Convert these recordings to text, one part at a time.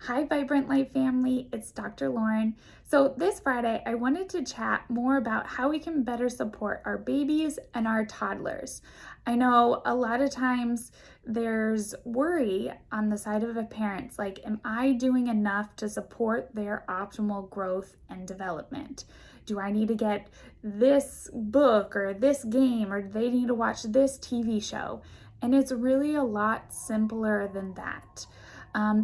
Hi, Vibrant Life family, it's Dr. Lauren. So this Friday, I wanted to chat more about how we can better support our babies and our toddlers. I know a lot of times there's worry on the side of a parent, like, am I doing enough to support their optimal growth and development? Do I need to get this book or this game, or do they need to watch this TV show? And it's really a lot simpler than that.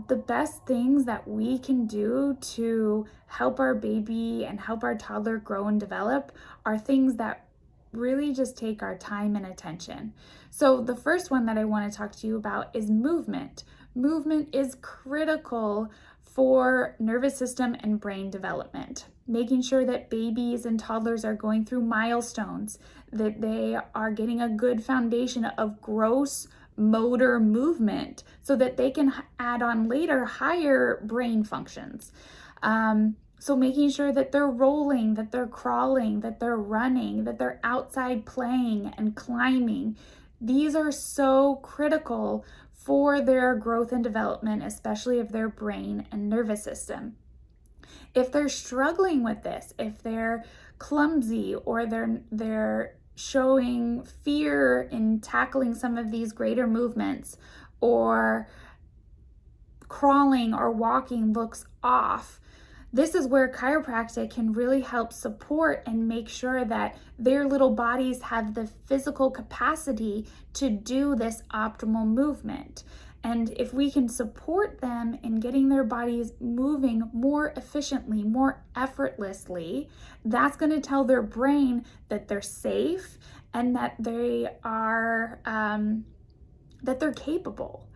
The best things that we can do to help our baby and help our toddler grow and develop are things that really just take our time and attention. So the first one that I want to talk to you about is movement. Movement is critical for nervous system and brain development. Making sure that babies and toddlers are going through milestones, that they are getting a good foundation of gross motor movement so that they can add on later higher brain functions. So making sure that they're rolling, that they're crawling, that they're running, that they're outside playing and climbing. These are so critical for their growth and development, especially of their brain and nervous system. If they're struggling with this, if they're clumsy or they're showing fear in tackling some of these greater movements, or crawling or walking looks off, this is where chiropractic can really help support and make sure that their little bodies have the physical capacity to do this optimal movement. And if we can support them in getting their bodies moving more efficiently, more effortlessly, that's going to tell their brain that they're safe and that they're capable.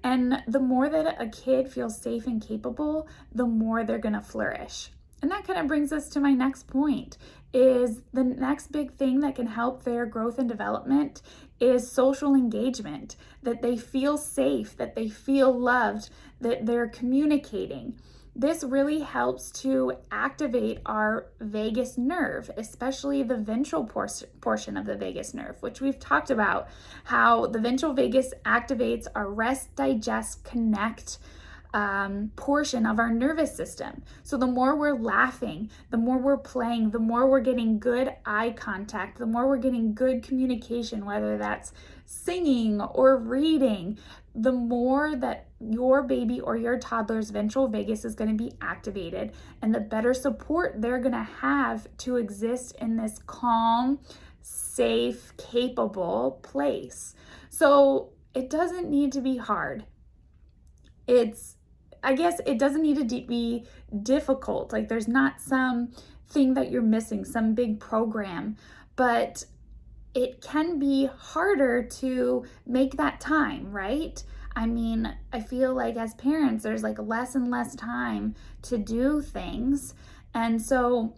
And the more that a kid feels safe and capable, the more they're going to flourish. And that kind of brings us to my next point. Is the next big thing that can help their growth and development is social engagement, that they feel safe, that they feel loved, that they're communicating. This really helps to activate our vagus nerve, especially the ventral portion of the vagus nerve, which we've talked about, how the ventral vagus activates our rest, digest, connect portion of our nervous system. So the more we're laughing, the more we're playing, the more we're getting good eye contact, the more we're getting good communication, whether that's singing or reading, the more that your baby or your toddler's ventral vagus is going to be activated, and the better support they're going to have to exist in this calm, safe, capable place. So it doesn't need to be hard. I guess it doesn't need to be difficult. Like, there's not some thing that you're missing, some big program, but it can be harder to make that time, right? I mean, I feel like as parents, there's like less and less time to do things. And so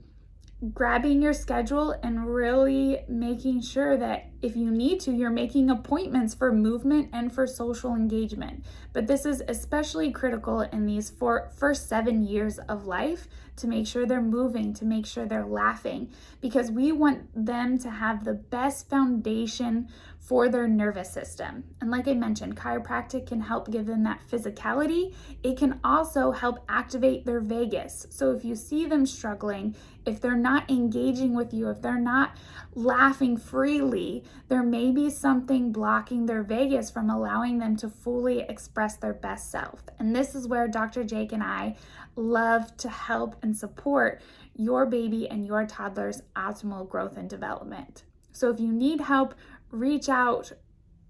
grabbing your schedule and really making sure that if you need to, you're making appointments for movement and for social engagement. But this is especially critical in these first 7 years of life, to make sure they're moving, to make sure they're laughing, because we want them to have the best foundation for their nervous system. And like I mentioned, chiropractic can help give them that physicality. It can also help activate their vagus. So if you see them struggling, if they're not engaging with you, if they're not laughing freely, there may be something blocking their vagus from allowing them to fully express their best self. And this is where Dr. Jake and I love to help and support your baby and your toddler's optimal growth and development. So if you need help, reach out.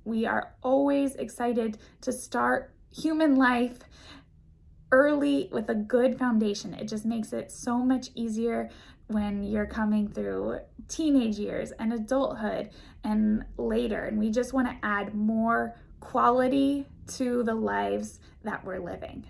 We are always excited to start human life early with a good foundation. It just makes it so much easier when you're coming through teenage years and adulthood and later. And we just want to add more quality to the lives that we're living.